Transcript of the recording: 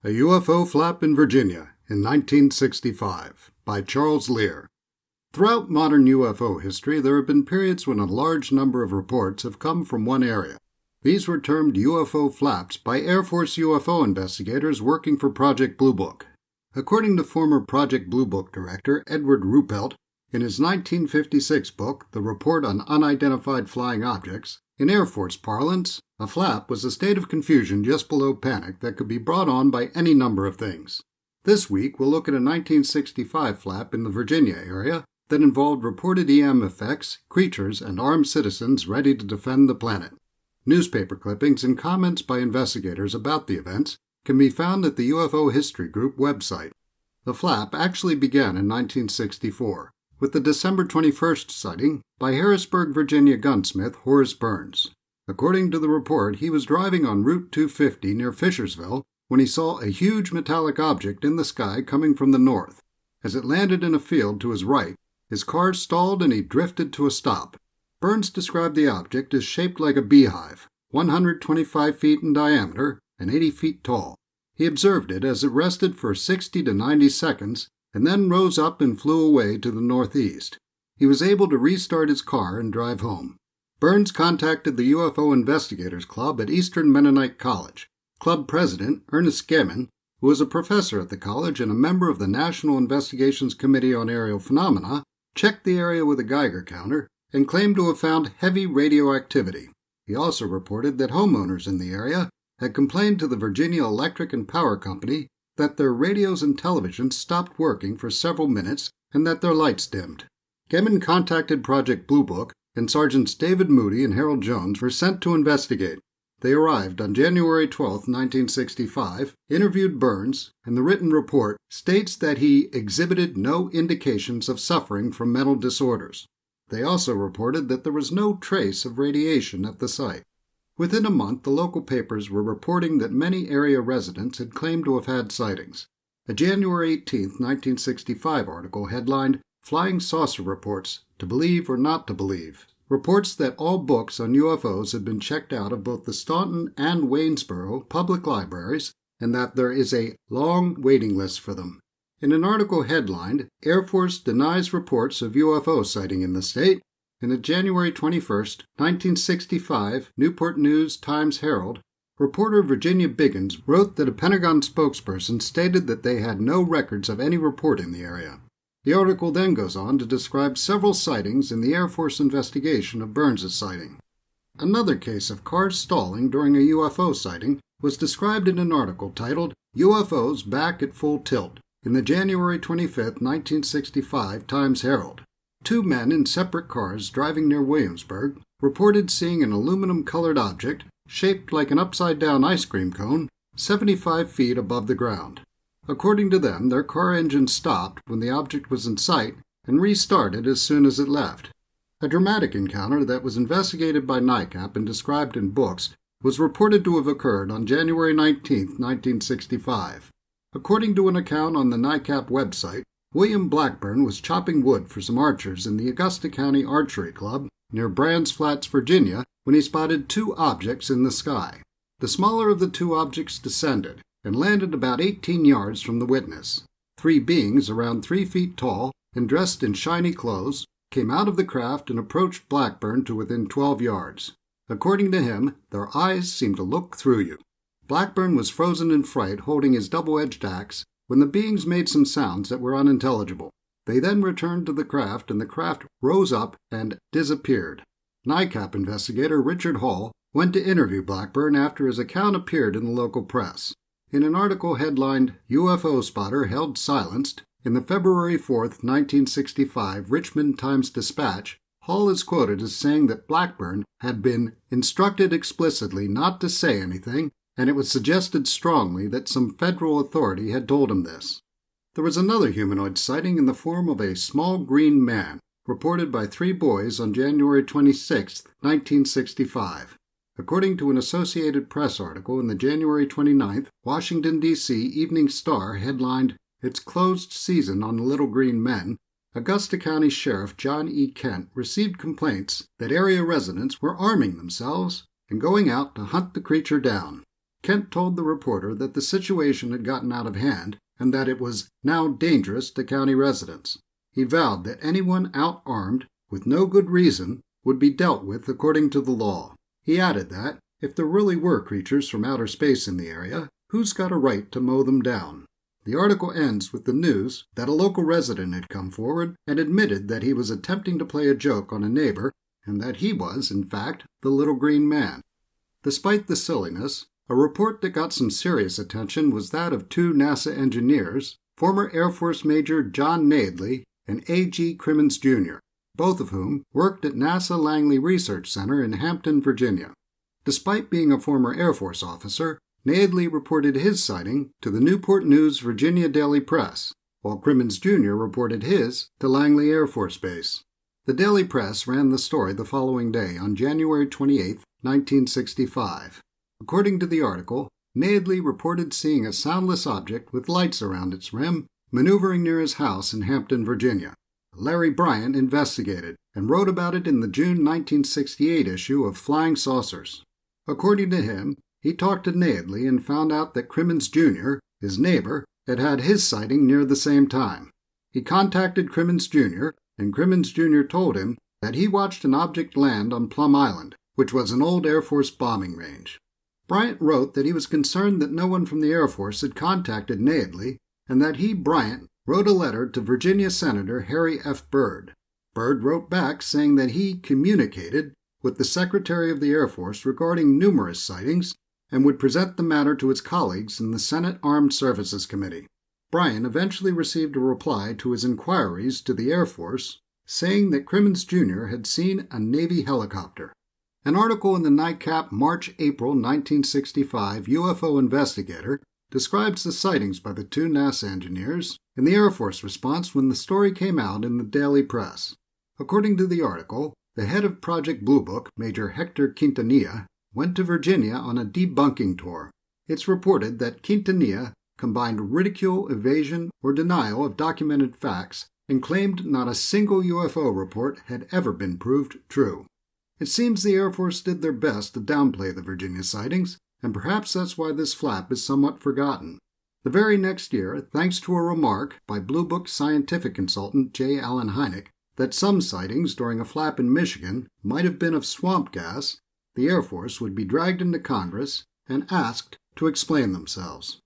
A UFO Flap in Virginia in 1965 by Charles Lear. Throughout modern UFO history, there have been periods when a large number of reports have come from one area. These were termed UFO flaps by Air Force UFO investigators working for Project Blue Book. According to former Project Blue Book director Edward Ruppelt, in his 1956 book, The Report on Unidentified Flying Objects, in Air Force parlance, a flap was a state of confusion just below panic that could be brought on by any number of things. This week, we'll look at a 1965 flap in the Virginia area that involved reported EM effects, creatures, and armed citizens ready to defend the planet. Newspaper clippings and comments by investigators about the events can be found at the UFO History Group website. The flap actually began in 1964, with the December 21st sighting by Harrisburg, Virginia gunsmith Horace Burns. According to the report, he was driving on Route 250 near Fishersville when he saw a huge metallic object in the sky coming from the north. As it landed in a field to his right, his car stalled and he drifted to a stop. Burns described the object as shaped like a beehive, 125 feet in diameter and 80 feet tall. He observed it as it rested for 60 to 90 seconds and then rose up and flew away to the northeast. He was able to restart his car and drive home. Burns contacted the UFO Investigators Club at Eastern Mennonite College. Club president Ernest Gemin, who was a professor at the college and a member of the National Investigations Committee on Aerial Phenomena, checked the area with a Geiger counter and claimed to have found heavy radioactivity. He also reported that homeowners in the area had complained to the Virginia Electric and Power Company that their radios and televisions stopped working for several minutes and that their lights dimmed. Gemin contacted Project Blue Book, and Sergeants David Moody and Harold Jones were sent to investigate. They arrived on January 12, 1965, interviewed Burns, and the written report states that he exhibited no indications of suffering from mental disorders. They also reported that there was no trace of radiation at the site. Within a month, the local papers were reporting that many area residents had claimed to have had sightings. A January 18, 1965 article headlined, "Flying Saucer Reports, to Believe or Not to Believe," reports that all books on UFOs had been checked out of both the Staunton and Waynesboro public libraries, and that there is a long waiting list for them. In an article headlined, "Air Force Denies Reports of UFO Sighting in the State," in a January 21, 1965 Newport News Times-Herald, reporter Virginia Biggins wrote that a Pentagon spokesperson stated that they had no records of any report in the area. The article then goes on to describe several sightings in the Air Force investigation of Burns' sighting. Another case of cars stalling during a UFO sighting was described in an article titled "UFOs Back at Full Tilt" in the January 25, 1965 Times-Herald. Two men in separate cars driving near Williamsburg reported seeing an aluminum-colored object shaped like an upside-down ice cream cone 75 feet above the ground. According to them, their car engine stopped when the object was in sight and restarted as soon as it left. A dramatic encounter that was investigated by NICAP and described in books was reported to have occurred on January 19, 1965. According to an account on the NICAP website, William Blackburn was chopping wood for some archers in the Augusta County Archery Club near Brands Flats, Virginia, when he spotted two objects in the sky. The smaller of the two objects descended and landed about 18 yards from the witness. Three beings around 3 feet tall and dressed in shiny clothes came out of the craft and approached Blackburn to within 12 yards. According to him, their eyes seemed to look through you. Blackburn was frozen in fright, holding his double-edged axe, when the beings made some sounds that were unintelligible. They then returned to the craft, and the craft rose up and disappeared. NICAP investigator Richard Hall went to interview Blackburn after his account appeared in the local press. In an article headlined, "UFO Spotter Held Silenced," in the February 4, 1965 Richmond Times-Dispatch, Hall is quoted as saying that Blackburn had been instructed explicitly not to say anything, and it was suggested strongly that some federal authority had told him this. There was another humanoid sighting in the form of a small green man, reported by three boys on January 26, 1965. According to an Associated Press article in the January 29th Washington, D.C. Evening Star headlined, "It's Closed Season on the Little Green Men," Augusta County Sheriff John E. Kent received complaints that area residents were arming themselves and going out to hunt the creature down. Kent told the reporter that the situation had gotten out of hand and that it was now dangerous to county residents. He vowed that anyone out armed, with no good reason, would be dealt with according to the law. He added that, if there really were creatures from outer space in the area, who's got a right to mow them down? The article ends with the news that a local resident had come forward and admitted that he was attempting to play a joke on a neighbor and that he was, in fact, the little green man. Despite the silliness, a report that got some serious attention was that of two NASA engineers, former Air Force Major John Nadley and A.G. Crimmins, Jr., both of whom worked at NASA Langley Research Center in Hampton, Virginia. Despite being a former Air Force officer, Nadley reported his sighting to the Newport News Virginia Daily Press, while Crimmins, Jr. reported his to Langley Air Force Base. The Daily Press ran the story the following day on January 28, 1965. According to the article, Nadley reported seeing a soundless object with lights around its rim maneuvering near his house in Hampton, Virginia. Larry Bryant investigated and wrote about it in the June 1968 issue of Flying Saucers. According to him, he talked to Nadley and found out that Crimmins, Jr., his neighbor, had had his sighting near the same time. He contacted Crimmins, Jr., and Crimmins, Jr. told him that he watched an object land on Plum Island, which was an old Air Force bombing range. Bryant wrote that he was concerned that no one from the Air Force had contacted Nadley and that he, Bryant, wrote a letter to Virginia Senator Harry F. Byrd. Byrd wrote back saying that he communicated with the Secretary of the Air Force regarding numerous sightings and would present the matter to his colleagues in the Senate Armed Services Committee. Bryant eventually received a reply to his inquiries to the Air Force saying that Crimmins, Jr. had seen a Navy helicopter. An article in the Nightcap March-April 1965 UFO Investigator describes the sightings by the two NASA engineers and the Air Force response when the story came out in the Daily Press. According to the article, the head of Project Blue Book, Major Hector Quintanilla, went to Virginia on a debunking tour. It's reported that Quintanilla combined ridicule, evasion, or denial of documented facts and claimed not a single UFO report had ever been proved true. It seems the Air Force did their best to downplay the Virginia sightings, and perhaps that's why this flap is somewhat forgotten. The very next year, thanks to a remark by Blue Book scientific consultant J. Allen Hynek that some sightings during a flap in Michigan might have been of swamp gas, the Air Force would be dragged into Congress and asked to explain themselves.